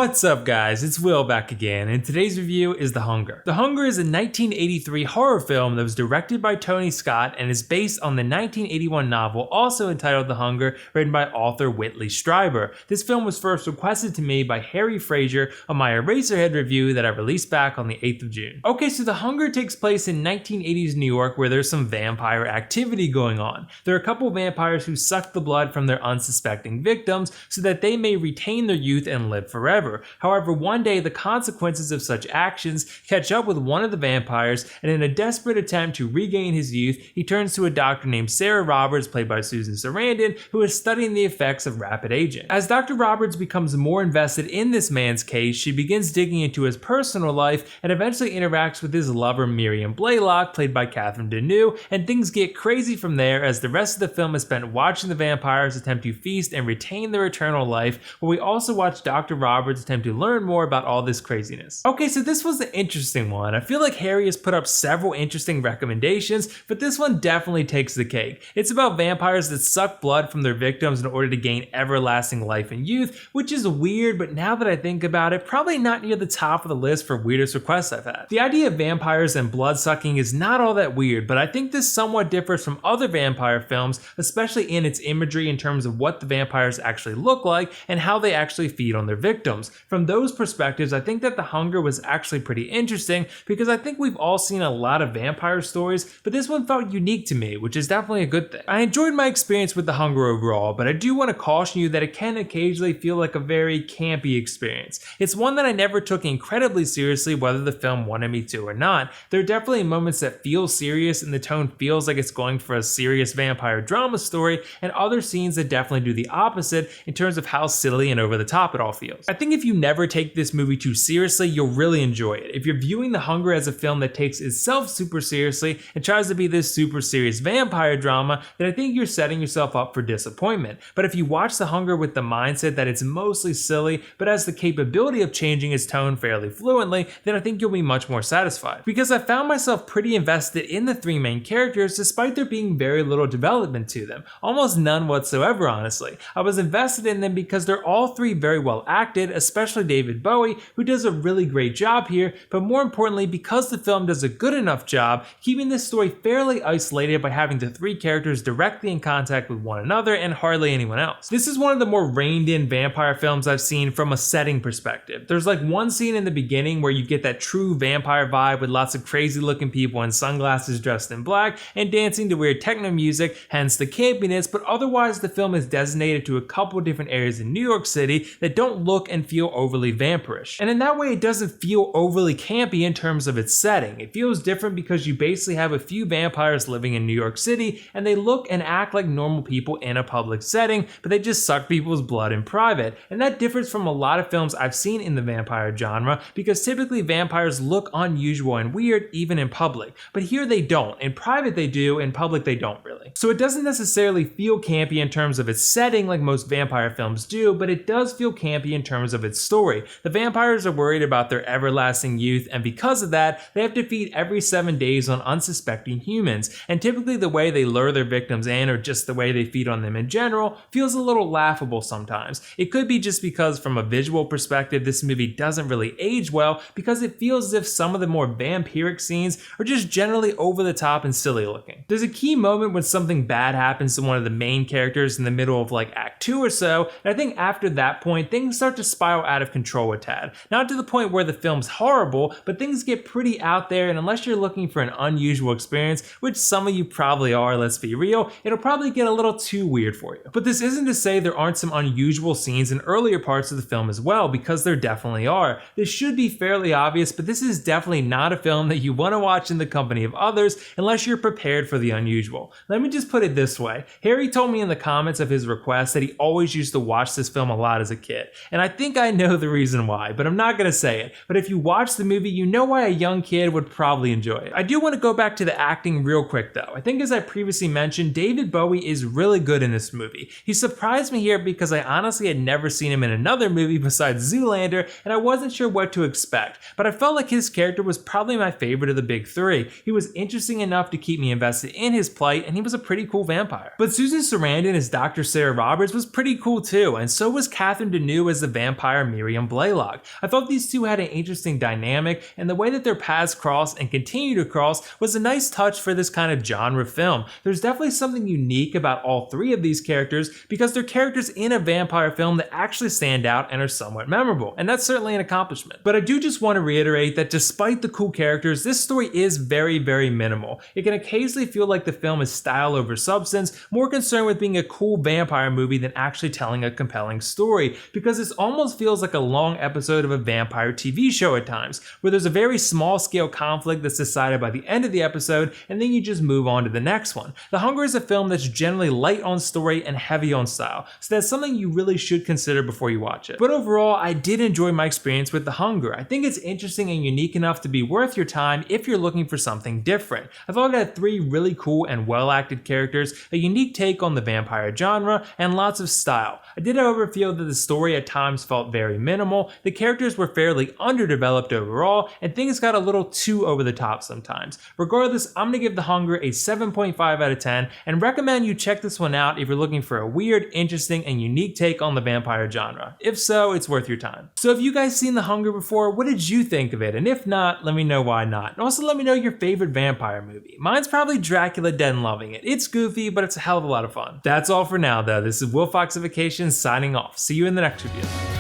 What's up guys, it's Will back again, and today's review is The Hunger. The Hunger is a 1983 horror film that was directed by Tony Scott and is based on the 1981 novel also entitled The Hunger, written by author Whitley Strieber. This film was first requested to me by Harry Frazier on my Eraserhead review that I released back on the 8th of June. Okay, so The Hunger takes place in 1980s New York where there's some vampire activity going on. There are a couple vampires who suck the blood from their unsuspecting victims so that they may retain their youth and live forever. However, one day the consequences of such actions catch up with one of the vampires, and in a desperate attempt to regain his youth, he turns to a doctor named Sarah Roberts, played by Susan Sarandon, who is studying the effects of rapid aging. As Dr. Roberts becomes more invested in this man's case, she begins digging into his personal life and eventually interacts with his lover Miriam Blaylock, played by Catherine Deneuve, and things get crazy from there as the rest of the film is spent watching the vampires attempt to feast and retain their eternal life, where we also watch Dr. Roberts attempt to learn more about all this craziness. Okay, so this was an interesting one. I feel like Harry has put up several interesting recommendations, but this one definitely takes the cake. It's about vampires that suck blood from their victims in order to gain everlasting life and youth, which is weird, but now that I think about it, probably not near the top of the list for weirdest requests I've had. The idea of vampires and blood sucking is not all that weird, but I think this somewhat differs from other vampire films, especially in its imagery in terms of what the vampires actually look like and how they actually feed on their victims. From those perspectives, I think that The Hunger was actually pretty interesting because I think we've all seen a lot of vampire stories, but this one felt unique to me, which is definitely a good thing. I enjoyed my experience with The Hunger overall, but I do want to caution you that it can occasionally feel like a very campy experience. It's one that I never took incredibly seriously whether the film wanted me to or not. There are definitely moments that feel serious and the tone feels like it's going for a serious vampire drama story, and other scenes that definitely do the opposite in terms of how silly and over the top it all feels. I think if you never take this movie too seriously, you'll really enjoy it. If you're viewing The Hunger as a film that takes itself super seriously and tries to be this super serious vampire drama, then I think you're setting yourself up for disappointment. But if you watch The Hunger with the mindset that it's mostly silly, but has the capability of changing its tone fairly fluently, then I think you'll be much more satisfied. Because I found myself pretty invested in the three main characters despite there being very little development to them. Almost none whatsoever, honestly. I was invested in them because they're all three very well acted, especially David Bowie, who does a really great job here, but more importantly because the film does a good enough job keeping this story fairly isolated by having the three characters directly in contact with one another and hardly anyone else. This is one of the more reined in vampire films I've seen from a setting perspective. There's like one scene in the beginning where you get that true vampire vibe with lots of crazy looking people in sunglasses dressed in black and dancing to weird techno music, hence the campiness, but otherwise the film is designated to a couple different areas in New York City that don't look and feel overly vampirish. And in that way, it doesn't feel overly campy in terms of its setting. It feels different because you basically have a few vampires living in New York City and they look and act like normal people in a public setting, but they just suck people's blood in private. And that differs from a lot of films I've seen in the vampire genre because typically vampires look unusual and weird even in public. But here they don't. In private they do, in public they don't really. So it doesn't necessarily feel campy in terms of its setting like most vampire films do, but it does feel campy in terms of its story. The vampires are worried about their everlasting youth, and because of that, they have to feed every 7 days on unsuspecting humans, and typically the way they lure their victims in, or just the way they feed on them in general, feels a little laughable sometimes. It could be just because from a visual perspective, this movie doesn't really age well, because it feels as if some of the more vampiric scenes are just generally over the top and silly looking. There's a key moment when something bad happens to one of the main characters in the middle of like Act 2 or so, and I think after that point, things start to spiral out of control a tad. Not to the point where the film's horrible, but things get pretty out there, and unless you're looking for an unusual experience, which some of you probably are, let's be real, it'll probably get a little too weird for you. But this isn't to say there aren't some unusual scenes in earlier parts of the film as well, because there definitely are. This should be fairly obvious, but this is definitely not a film that you want to watch in the company of others unless you're prepared for the unusual. Let me just put it this way. Harry told me in the comments of his request that he always used to watch this film a lot as a kid, and I think I know the reason why, but I'm not gonna say it. But if you watch the movie, you know why a young kid would probably enjoy it. I do want to go back to the acting real quick though. I think as I previously mentioned, David Bowie is really good in this movie. He surprised me here because I honestly had never seen him in another movie besides Zoolander, and I wasn't sure what to expect, but I felt like his character was probably my favorite of the big three. He was interesting enough to keep me invested in his plight, and he was a pretty cool vampire. But Susan Sarandon as Dr. Sarah Roberts was pretty cool too, and so was Catherine Deneuve as the vampire vampire Miriam Blaylock. I thought these two had an interesting dynamic, and the way that their paths cross and continue to cross was a nice touch for this kind of genre film. There's definitely something unique about all three of these characters because they're characters in a vampire film that actually stand out and are somewhat memorable, and that's certainly an accomplishment. But I do just want to reiterate that despite the cool characters, this story is very minimal. It can occasionally feel like the film is style over substance, more concerned with being a cool vampire movie than actually telling a compelling story, because this almost feels like a long episode of a vampire TV show at times, where there's a very small scale conflict that's decided by the end of the episode, and then you just move on to the next one. The Hunger is a film that's generally light on story and heavy on style, so that's something you really should consider before you watch it. But overall, I did enjoy my experience with The Hunger. I think it's interesting and unique enough to be worth your time if you're looking for something different. I thought it had three really cool and well-acted characters, a unique take on the vampire genre, and lots of style. I did however feel that the story at times felt very minimal, the characters were fairly underdeveloped overall, and things got a little too over the top sometimes. Regardless, I'm gonna give The Hunger a 7.5 out of 10 and recommend you check this one out if you're looking for a weird, interesting, and unique take on the vampire genre. If so, it's worth your time. So have you guys seen The Hunger before? What did you think of it? And if not, let me know why not. And also let me know your favorite vampire movie. Mine's probably Dracula Dead and Loving It. It's goofy, but it's a hell of a lot of fun. That's all for now though. This is WillFoxification signing off. See you in the next review.